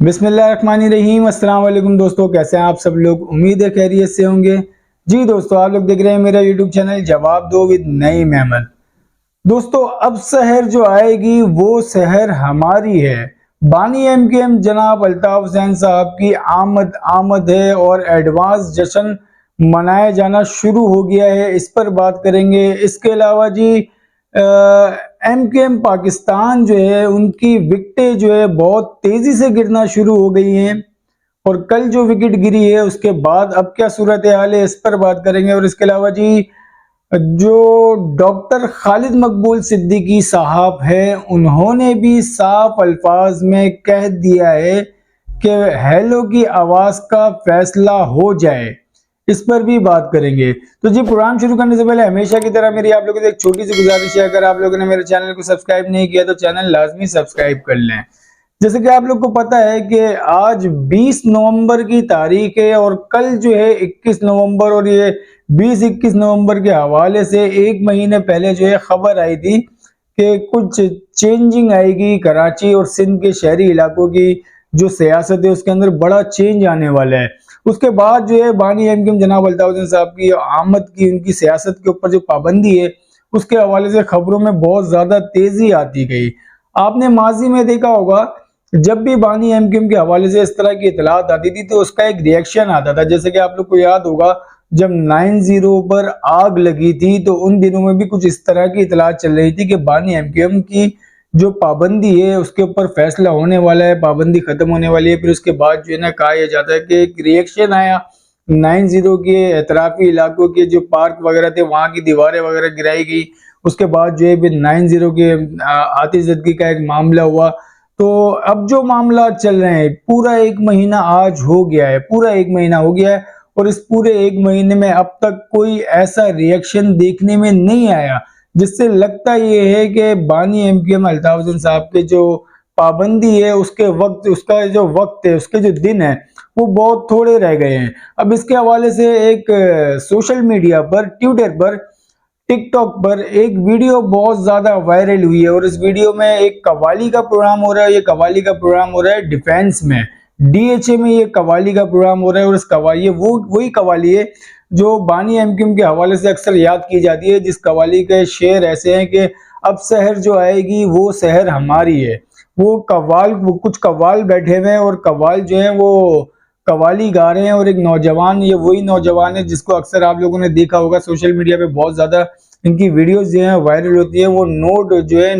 बिस्मिल्लाहिर्रहमानिर्रहीम। अस्सलाम वालेकुम दोस्तों, कैसे हैं आप सब लोग। उम्मीद है खैरियत से होंगे। जी दोस्तों, आप लोग देख रहे हैं मेरा यूट्यूब चैनल जवाब दो विद नईम अहमद। दोस्तों, अब शहर जो आएगी वो शहर हमारी है। बानी एमकेएम जनाब अल्ताफ हुसैन साहब की आमद आमद है और एडवांस जश्न मनाया जाना शुरू हो गया है, इस पर बात करेंगे। इसके अलावा जी एमकेएम पाकिस्तान जो है उनकी विकेटें जो है बहुत तेजी से गिरना शुरू हो गई हैं और कल जो विकेट गिरी है उसके बाद अब क्या सूरत हाल है, इस पर बात करेंगे। और इसके अलावा जी जो डॉक्टर खालिद मकबूल सिद्दीकी साहब हैं उन्होंने भी साफ अल्फाज में कह दिया है कि हेलो की आवाज का फैसला हो जाए, इस पर भी बात करेंगे। तो जी प्रोग्राम शुरू करने से पहले हमेशा की तरह मेरी आप लोगों से एक छोटी सी गुजारिश है, अगर आप लोगों ने मेरे चैनल को सब्सक्राइब नहीं किया तो चैनल लाजमी सब्सक्राइब कर लें। जैसे कि आप लोग को पता है कि आज 20 नवंबर की तारीख है और कल जो है 21 नवंबर, और ये 20-21 नवंबर के हवाले से एक महीने पहले जो है खबर आई थी कि कुछ चेंजिंग आएगी कराची और सिंध के शहरी इलाकों की जो सियासत है उसके अंदर बड़ा चेंज आने वाला है। उसके बाद जो है बानी एमकेएम जनाब अल्ताफ हुसैन साहब की आमद की उनकी सियासत के ऊपर जो पाबंदी है उसके हवाले से खबरों में बहुत ज्यादा तेजी आती गई। आपने माजी में देखा होगा जब भी बानी एमकेएम के हवाले से इस तरह की इतलात आती थी तो उसका एक रिएक्शन आता था। जैसे कि आप लोग को याद होगा जब 9-0 पर आग लगी थी तो उन दिनों में भी कुछ इस तरह की इतलात चल रही थी कि बानी एमकेएम की जो पाबंदी है उसके ऊपर फैसला होने वाला है, पाबंदी खत्म होने वाली है। फिर उसके बाद जो है ना कहा यह जाता है कि एक रिएक्शन आया 9-0 के एतराफी इलाकों के जो पार्क वगैरह थे वहां की दीवारें वगैरह गिराई गई। उसके बाद जो है फिर 9-0 के आतिशबाजी का एक मामला हुआ। तो अब जो मामला चल रहे हैं पूरा एक महीना आज हो गया है, पूरा एक महीना हो गया है और इस पूरे एक महीने में अब तक कोई ऐसा रिएक्शन देखने में नहीं आया जिससे लगता ये है कि बानी एमकेएम अल्ताफ हुसैन साहब के जो पाबंदी है उसके वक्त, उसका जो वक्त है, उसके जो दिन है वो बहुत थोड़े रह गए हैं। अब इसके हवाले से एक सोशल मीडिया पर, ट्विटर पर, टिकटॉक पर एक वीडियो बहुत ज्यादा वायरल हुई है और इस वीडियो में एक कव्वाली का प्रोग्राम हो रहा है। ये कव्वाली का प्रोग्राम हो रहा है डिफेंस में, डीएचए में ये कव्वाली का प्रोग्राम हो रहा है। और इस कव्वाली, ये वही कव्वाली है जो बानी एमकेएम के हवाले से अक्सर याद की जाती है, जिस कव्वाली के शेर ऐसे हैं कि अब शहर जो आएगी वो शहर हमारी है। वो कव्वाल, वो कुछ कव्वाल बैठे हुए हैं और कव्वाल जो है वो कव्वाली गा रहे हैं और एक नौजवान, ये वही नौजवान है जिसको अक्सर आप लोगों ने देखा होगा सोशल मीडिया पे बहुत ज्यादा इनकी वीडियोस जो है वायरल होती है। वो नोट जो है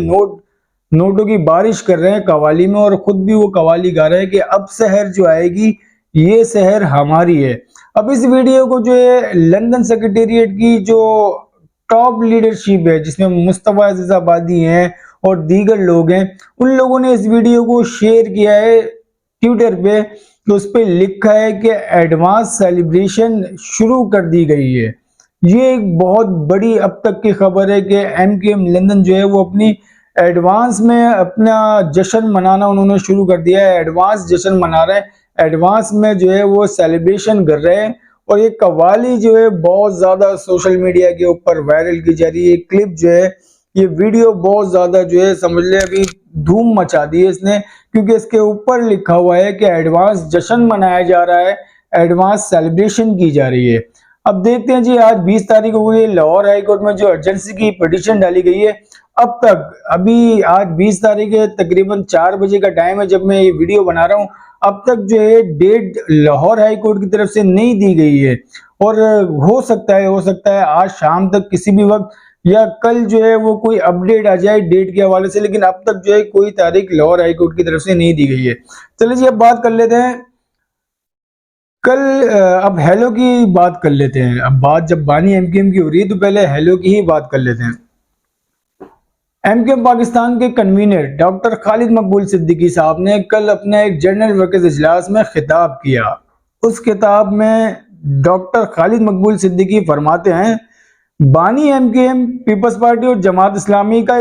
नोटों की बारिश कर रहे हैं कव्वाली में और खुद भी वो कव्वाली गा रहे हैं कि अब शहर जो आएगी ये शहर हमारी है। अब इस वीडियो को जो है लंदन सेक्रेटेरिएट की जो टॉप लीडरशिप है जिसमें मुस्तफा अजीज आबादी हैं और दीगर लोग हैं, उन लोगों ने इस वीडियो को शेयर किया है ट्विटर पे। तो उस पर लिखा है कि एडवांस सेलिब्रेशन शुरू कर दी गई है। ये एक बहुत बड़ी अब तक की खबर है कि एमकेएम लंदन जो है वो अपनी एडवांस में अपना जश्न मनाना उन्होंने शुरू कर दिया है। एडवांस जश्न मना रहे हैं, एडवांस में जो है वो सेलिब्रेशन कर रहे हैं। और ये कव्वाली जो है बहुत ज्यादा सोशल मीडिया के ऊपर वायरल की जा रही है। क्लिप जो है, ये वीडियो बहुत ज्यादा जो है समझ ले अभी धूम मचा दी है इसने, क्योंकि इसके ऊपर लिखा हुआ है कि एडवांस जश्न मनाया जा रहा है, एडवांस सेलिब्रेशन की जा रही है। अब देखते हैं जी, आज 20 तारीख हो गई है, लाहौर हाई कोर्ट में जो अर्जेंसी की पिटीशन डाली गई है अब तक, अभी आज 20 तारीख है, तकरीबन 4 बजे का टाइम है जब मैं ये वीडियो बना रहा हूँ। अब तक जो है डेट लाहौर हाई कोर्ट की तरफ से नहीं दी गई है और हो सकता है आज शाम तक किसी भी वक्त या कल जो है वो कोई अपडेट आ जाए डेट के हवाले से, लेकिन अब तक जो है कोई तारीख लाहौर हाई कोर्ट की तरफ से नहीं दी गई है। चलिए जी, अब बात कर लेते हैं कल, अब हेलो की बात कर लेते हैं। अब बात जब बानी एमकेएम की हो रही है तो पहले हेलो की ही बात कर लेते हैं। एमकेएम पाकिस्तान के कन्वीनर डॉक्टर खालिद मकबूल सिद्दीकी साहब ने कल अपने एक जनरल वर्कर्स इजलास में खिताब किया। उस खिताब में डॉक्टर खालिद मकबूल सिद्दीकी फरमाते हैं बानी एमकेएम पीपल्स पार्टी और जमात इस्लामी का,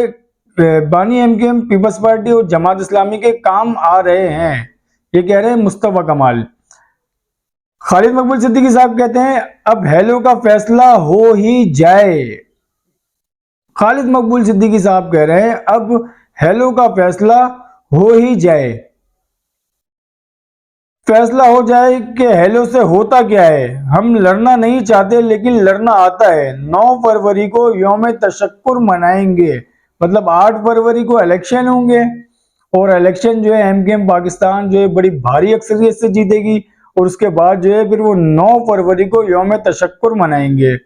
बानी एमकेएम पीपल्स पार्टी और जमात इस्लामी के काम आ रहे हैं, ये कह रहे हैं मुस्तफा कमाल। खालिद मकबूल सिद्दीकी साहब कहते हैं अब हेलो का फैसला हो ही जाए। खालिद मकबूल सिद्दीकी साहब कह रहे हैं अब हेलो का फैसला हो ही जाए। फैसला हो जाए कि हेलो से होता क्या है। हम लड़ना नहीं चाहते लेकिन लड़ना आता है। 9 फरवरी को यौम तशक्कुर मनाएंगे, मतलब 8 फरवरी को इलेक्शन होंगे और इलेक्शन जो है एमकेएम पाकिस्तान जो है बड़ी भारी अक्सरियत से जीतेगी और उसके बाद जो है फिर वो 9 फरवरी को यौम तशक्कुर मनाएंगे।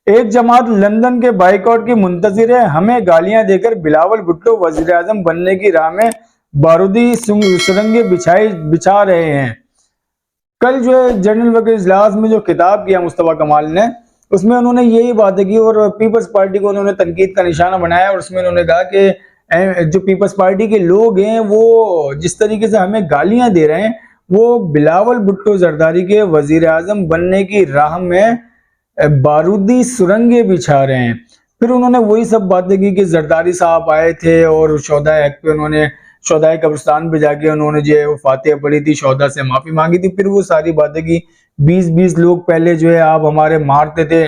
एक जमात लंदन के बाइकआउट की मुंतजिर है, हमें गालियां देकर बिलावल भुट्टो वजीर आजम बनने की राह में बारूदी सुरंगें बिछा रहे हैं। कल जो है जनरल वर्कर इजलास में जो खिताब किया मुस्तफा कमाल ने, उसमें उन्होंने यही बातें की और पीपल्स पार्टी को उन्होंने तनकीद का निशाना बनाया और उसमें उन्होंने कहा कि जो पीपल्स पार्टी के लोग हैं वो जिस तरीके से हमें गालियां दे रहे हैं वो बिलावल भुट्टो जरदारी के वजीर आजम बनने की राह में बारूदी सुरंगे बिछा रहे हैं। फिर उन्होंने वही सब बातें की कि जरदारी साहब आए थे और शोधा एक्ट पे उन्होंने शोधा कब्रिस्तान पे जाके उन्होंने जो है वो फातिहा पढ़ी थी, शोधा से माफी मांगी थी। फिर वो सारी बातें की 20-20 लोग पहले जो है आप हमारे मारते थे,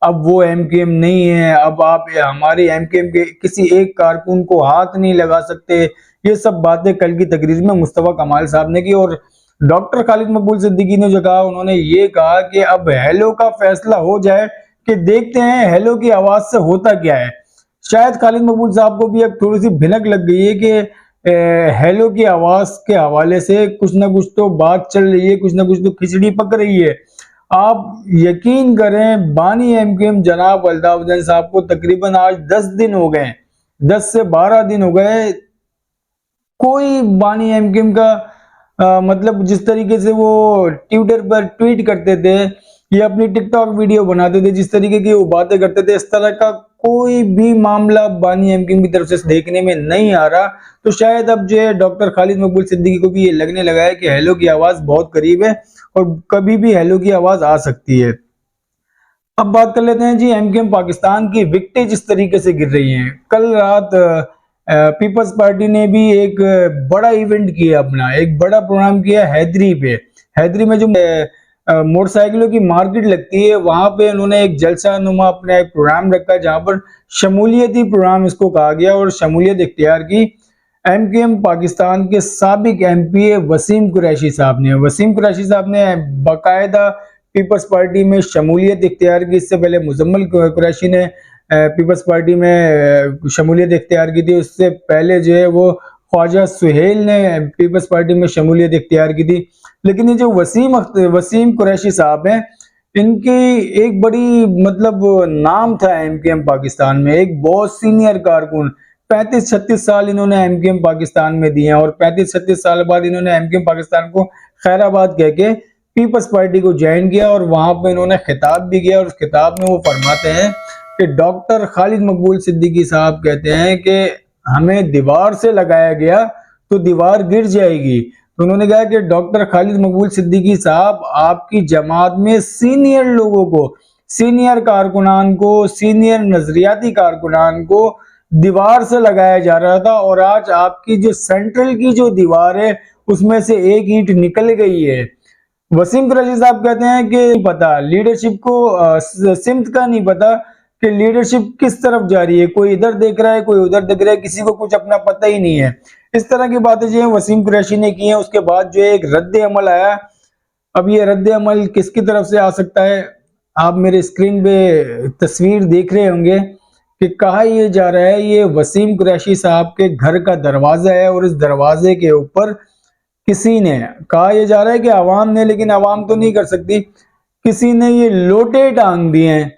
अब वो एमकेएम नहीं है, अब आप हमारे एमकेएम के किसी एक कारकुन को हाथ नहीं लगा सकते। ये सब बातें कल की तकरीर में मुस्तफा कमाल साहब ने की। और डॉक्टर खालिद मकबूल सिद्दीकी ने जो कहा, उन्होंने ये कहा कि अब हेलो का फैसला हो जाए कि देखते हैं हेलो की आवाज से होता क्या है। शायद खालिद मकबूल साहब को भी अब थोड़ी सी भिनक लग गई है कि हेलो की आवाज के हवाले से कुछ ना कुछ तो बात चल रही है, कुछ ना कुछ तो खिचड़ी पक रही है। आप यकीन करें बानी एमकेएम जनाब अल्ताफजन साहब को तकरीबन आज 10 दिन हो गए, 10 से 12 दिन हो गए, कोई बानी एमकेएम का मतलब जिस तरीके से वो ट्विटर पर ट्वीट करते थे या अपनी टिकटॉक वीडियो बनाते थे, जिस तरीके की वो बातें करते थे, इस तरह का कोई भी मामला बानी एमकेएम की तरफ से देखने में नहीं आ रहा। तो शायद अब जो है डॉक्टर खालिद मकबूल सिद्दीकी को भी ये लगने लगा है कि हेलो की आवाज बहुत करीब है और कभी भी हेलो की आवाज आ सकती है। अब बात कर लेते हैं जी एमकेएम पाकिस्तान की विकेटें जिस तरीके से गिर रही हैं। कल रात पीपल्स पार्टी ने भी एक बड़ा इवेंट किया, अपना एक बड़ा प्रोग्राम किया हैदरी पे। हैदरी में जो मोटरसाइकिलों की मार्केट लगती है वहां पे उन्होंने एक जलसा नुमा अपना एक प्रोग्राम रखा जहां पर शमूलियती प्रोग्राम इसको कहा गया और शमूलियत इख्तियार की एमकेएम पाकिस्तान के साबिक एमपी वसीम कुरैशी साहब ने। वसीम कुरैशी साहब ने बाकायदा पीपल्स पार्टी में शमूलियत इख्तियार की। इससे पहले मुजम्मिल कुरैशी ने पीपल्स पार्टी में शमूलियत इख्तियार की थी। उससे पहले जो है वो ख्वाजा सुहेल ने पीपल्स पार्टी में शमूलियत इख्तियार की थी। लेकिन ये जो वसीम कुरैशी साहब हैं, इनकी एक बड़ी मतलब नाम था एमकेएम पाकिस्तान में, एक बहुत सीनियर कारकुन। 35-36 साल इन्होंने एमकेएम पाकिस्तान में दिए हैं और 35-36 साल बाद इन्होंने एमकेएम पाकिस्तान को खैराबाद कह के पीपल्स पार्टी को ज्वाइन किया और वहां पे इन्होंने खिताब भी किया। और उस खिताब में वो फरमाते हैं कि डॉक्टर खालिद मकबूल सिद्दीकी साहब कहते हैं कि हमें दीवार से लगाया गया तो दीवार गिर जाएगी। तो उन्होंने कहा कि डॉक्टर खालिद मकबूल सिद्दीकी साहब आपकी जमात में सीनियर लोगों को, सीनियर कारकुनान को, सीनियर नजरियाती कारकुनान को दीवार से लगाया जा रहा था और आज आपकी जो सेंट्रल की जो दीवार है उसमें से एक ईंट निकल गई है। वसीम कुरैशी साहब कहते हैं कि पता लीडरशिप को सिमत का नहीं पता कि लीडरशिप किस तरफ जा रही है, कोई इधर देख रहा है, कोई उधर देख रहा है, किसी को कुछ अपना पता ही नहीं है। इस तरह की बातें जो है वसीम कुरैशी ने की हैं। उसके बाद जो है एक रद्द अमल आया। अब ये रद्द अमल किसकी तरफ से आ सकता है, आप मेरे स्क्रीन पे तस्वीर देख रहे होंगे कि कहा यह जा रहा है ये वसीम कुरैशी साहब के घर का दरवाजा है और इस दरवाजे के ऊपर किसी ने, कहा यह जा रहा है कि आवाम ने, लेकिन आवाम तो नहीं कर सकती, किसी ने ये लोटे टांग दिए हैं।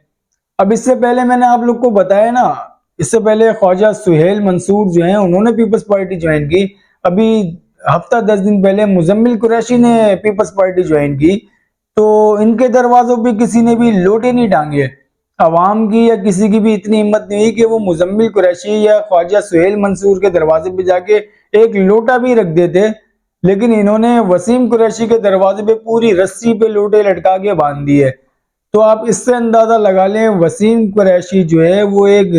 अब इससे पहले मैंने आप लोग को बताया ना, इससे पहले ख्वाजा सुहेल मंसूर जो हैं उन्होंने पीपल्स पार्टी ज्वाइन की। अभी हफ्ता 10 दिन पहले मुजम्मिल कुरैशी ने पीपल्स पार्टी ज्वाइन की। तो इनके दरवाजों पे किसी ने भी लोटे नहीं टांगे। अवाम की या किसी की भी इतनी हिम्मत नहीं हुई कि वो मुजम्मिल कुरैशी या ख्वाजा सुहेल मंसूर के दरवाजे पे जाके एक लोटा भी रख देते। लेकिन इन्होंने वसीम कुरैशी के दरवाजे पे पूरी रस्सी पे लोटे लटका के बांध दिए। तो आप इससे अंदाजा लगा लें वसीम कुरैशी जो है वो एक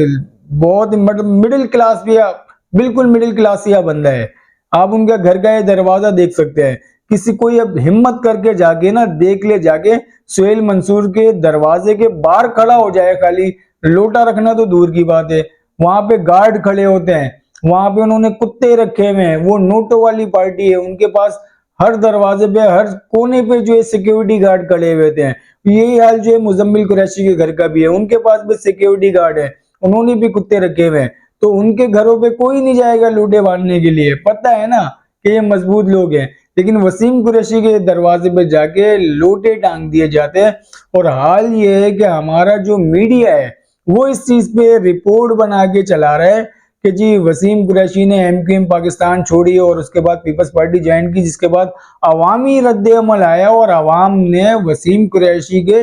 बहुत मिडिल क्लास या बिल्कुल मिडिल क्लास या बंदा है। आप उनका घर का ये दरवाजा देख सकते हैं। किसी कोई अब हिम्मत करके जाके ना देख ले, जाके सुहेल मंसूर के दरवाजे के बाहर खड़ा हो जाए, खाली लोटा रखना तो दूर की बात है, वहां पे गार्ड खड़े होते हैं, वहां पे उन्होंने कुत्ते रखे हुए हैं। वो नोटों वाली पार्टी है, उनके पास हर दरवाजे पे, हर कोने पे जो है सिक्योरिटी गार्ड खड़े हुए थे। यही हाल जो है मुजम्मिल कुरैशी के घर का भी है, उनके पास भी सिक्योरिटी गार्ड है, उन्होंने भी कुत्ते रखे हुए हैं। तो उनके घरों पे कोई नहीं जाएगा लूटे बांधने के लिए, पता है ना कि ये मजबूत लोग हैं। लेकिन वसीम कुरैशी के दरवाजे पे जाके लोटे टांग दिए जाते हैं। और हाल ये है कि हमारा जो मीडिया है वो इस चीज पे रिपोर्ट बना के चला रहा है कि जी वसीम कुरैशी ने एमक्यूएम पाकिस्तान छोड़ी और उसके बाद पीपल्स पार्टी ज्वाइन की, जिसके बाद अवामी रद्द-ए-अमल आया और अवाम ने वसीम कुरैशी के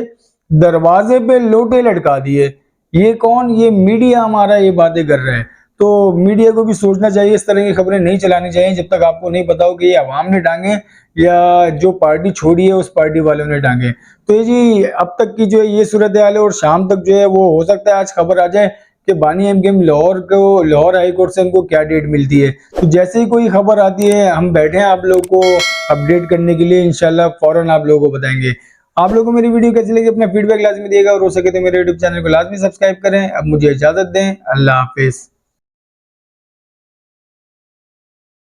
दरवाजे पे लोटे लटका दिए। ये कौन? ये मीडिया हमारा ये बातें कर रहा है। तो मीडिया को भी सोचना चाहिए, इस तरह की खबरें नहीं चलानी चाहिए जब तक आपको नहीं पता हो कि ये अवाम ने टांगे या जो पार्टी छोड़ी है उस पार्टी वालों ने टांगे। तो ये जी अब तक की जो है ये सूरत हाल है और शाम तक जो है वो हो सकता है आज खबर आ जाए कि बानी एमकेएम लाहौर हाई कोर्ट से उनको क्या डेट मिलती है। तो जैसे ही कोई खबर आती है हम बैठे हैं आप लोगों को अपडेट करने के लिए, इंशाल्लाह फौरन आप लोगों को बताएंगे। आप लोगों को मेरी वीडियो कैसी लगी अपना फीडबैक लाजमी दिएगा और हो सके तो मेरे यूट्यूब चैनल को लाजमी सब्सक्राइब करें। अब मुझे इजाजत दें, अल्लाह हाफिज।